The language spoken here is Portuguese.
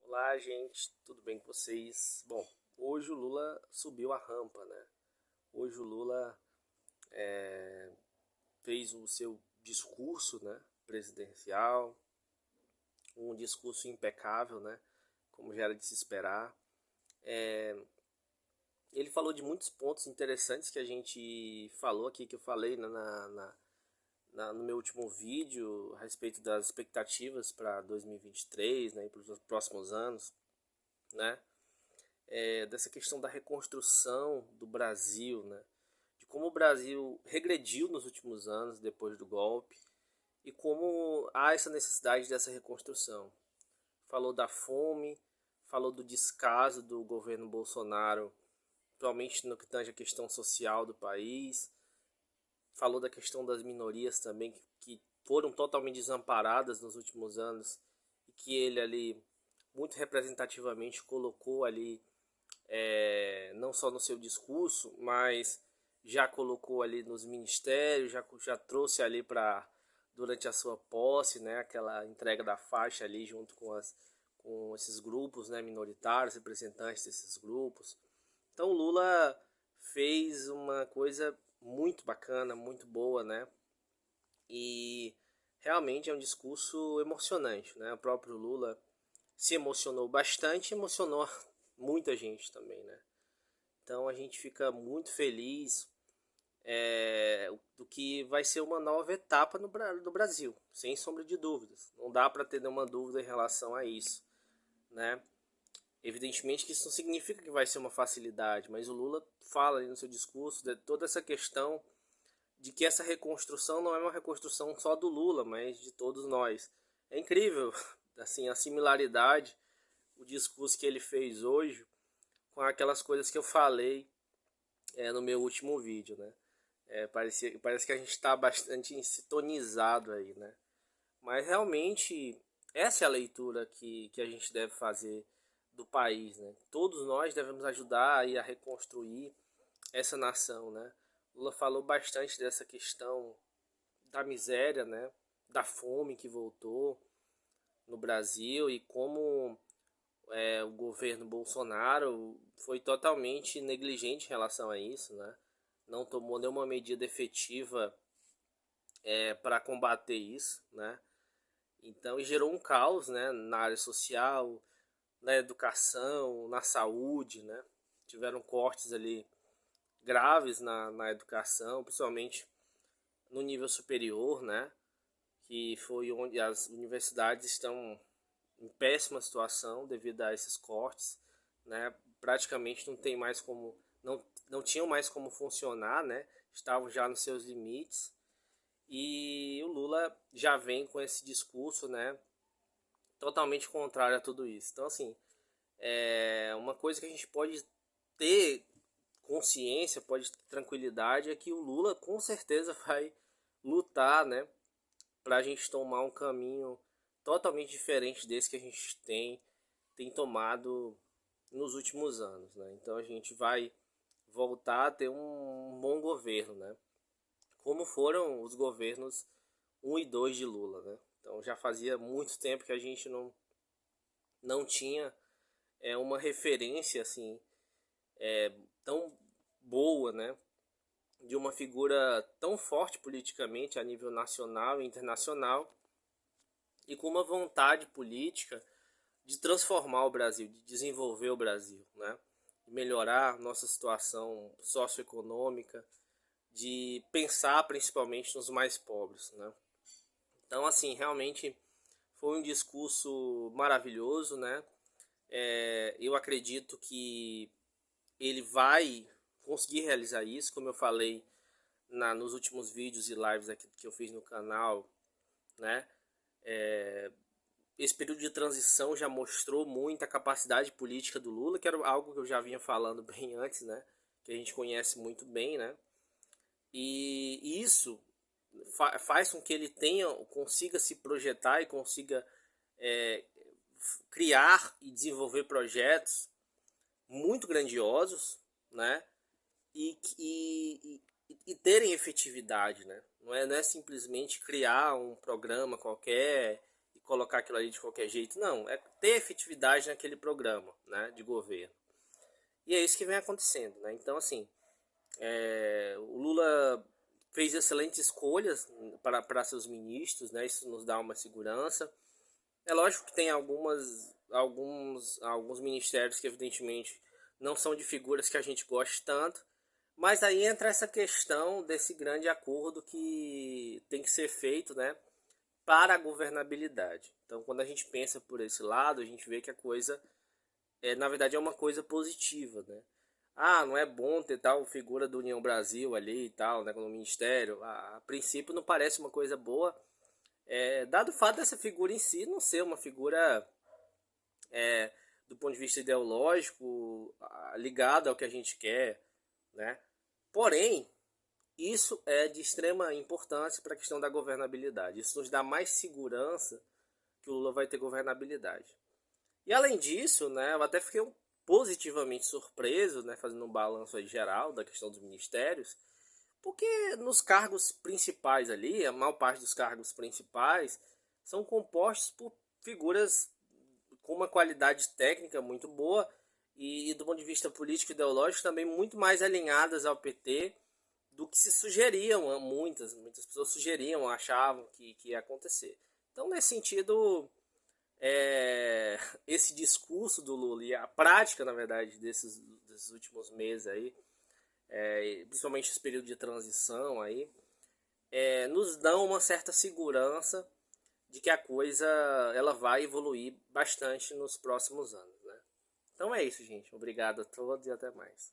Olá, gente, tudo bem com vocês? Bom, hoje o Lula subiu a rampa, né? Hoje o Lula fez o seu discurso, né, presidencial, um discurso impecável, né, como já era de se esperar. Ele falou de muitos pontos interessantes que a gente falou aqui, que eu falei no meu último vídeo a respeito das expectativas para 2023, né, e para os próximos anos, né? Dessa questão da reconstrução do Brasil, né? De como o Brasil regrediu nos últimos anos depois do golpe e como há essa necessidade dessa reconstrução. Falou da fome, falou do descaso do governo Bolsonaro, principalmente no que tange a questão social do país, falou da questão das minorias também, que foram totalmente desamparadas nos últimos anos e que ele ali, muito representativamente, colocou ali não só no seu discurso, mas já colocou ali nos ministérios, já trouxe ali para durante a sua posse, né, aquela entrega da faixa ali junto com esses grupos, né, minoritários, representantes desses grupos. Então Lula fez uma coisa muito bacana, muito boa, né? E realmente é um discurso emocionante, né? O próprio Lula se emocionou bastante, emocionou muita gente também, né? Então a gente fica muito feliz do que vai ser uma nova etapa no Brasil, sem sombra de dúvidas. Não dá para ter nenhuma dúvida em relação a isso, né? Evidentemente que isso não significa que vai ser uma facilidade, mas o Lula fala ali no seu discurso de toda essa questão de que essa reconstrução não é uma reconstrução só do Lula, mas de todos nós. É incrível, assim, a similaridade, o discurso que ele fez hoje com aquelas coisas que eu falei no meu último vídeo, né? Parece que a gente está bastante sintonizado aí, né? Mas realmente essa é a leitura que a gente deve fazer do país, né? Todos nós devemos ajudar aí a reconstruir essa nação, né? Lula falou bastante dessa questão da miséria, né? Da fome que voltou no Brasil e como o governo Bolsonaro foi totalmente negligente em relação a isso, né? Não tomou nenhuma medida efetiva para combater isso, né? Então, e gerou um caos, né? Na área social, na educação, na saúde, né? Tiveram cortes ali graves na educação, principalmente no nível superior, né? Que foi onde as universidades estão em péssima situação devido a esses cortes, né? Praticamente não tem mais como, não tinham mais como funcionar, né? Estavam já nos seus limites e o Lula já vem com esse discurso, né? Totalmente contrário a tudo isso. Então, assim, uma coisa que a gente pode ter consciência, pode ter tranquilidade é que o Lula com certeza vai lutar, né? Para a gente tomar um caminho totalmente diferente desse que a gente tem tomado nos últimos anos, né? Então a gente vai voltar a ter um bom governo, né? Como foram os governos um e 2 de Lula, né? Então já fazia muito tempo que a gente não tinha uma referência assim tão boa, né? De uma figura tão forte politicamente a nível nacional e internacional e com uma vontade política de transformar o Brasil, de desenvolver o Brasil, né? De melhorar nossa situação socioeconômica, de pensar principalmente nos mais pobres, né? Então, assim, realmente foi um discurso maravilhoso, né? Eu acredito que ele vai conseguir realizar isso, como eu falei nos últimos vídeos e lives aqui que eu fiz no canal, né? Esse período de transição já mostrou muita capacidade política do Lula, que era algo que eu já vinha falando bem antes, né? Que a gente conhece muito bem, né? E isso faz com que ele consiga se projetar e consiga é, criar e desenvolver projetos muito grandiosos, né? E terem efetividade, né? Não é simplesmente criar um programa qualquer colocar aquilo ali de qualquer jeito, não, é ter efetividade naquele programa, né, de governo. E é isso que vem acontecendo, né? Então, assim, o Lula fez excelentes escolhas para seus ministros, né? Isso nos dá uma segurança. É lógico que tem alguns ministérios que evidentemente não são de figuras que a gente goste tanto, mas aí entra essa questão desse grande acordo que tem que ser feito, né, para a governabilidade. Então, quando a gente pensa por esse lado, a gente vê que a coisa na verdade é uma coisa positiva, né? Ah, não é bom ter tal figura do União Brasil ali e tal, né, no ministério. A princípio não parece uma coisa boa, dado o fato dessa figura em si não ser uma figura do ponto de vista ideológico ligada ao que a gente quer, né? Porém, isso é de extrema importância para a questão da governabilidade. Isso nos dá mais segurança que o Lula vai ter governabilidade. E além disso, né, eu até fiquei positivamente surpreso, né, fazendo um balanço aí geral da questão dos ministérios, porque nos cargos principais ali, a maior parte dos cargos principais são compostos por figuras com uma qualidade técnica muito boa e do ponto de vista político e ideológico também muito mais alinhadas ao PT do que se sugeriam, muitas pessoas sugeriam, achavam que ia acontecer. Então, nesse sentido, esse discurso do Lula e a prática, na verdade, desses últimos meses aí, principalmente esse período de transição aí, nos dão uma certa segurança de que a coisa ela vai evoluir bastante nos próximos anos, né? Então é isso, gente. Obrigado a todos e até mais.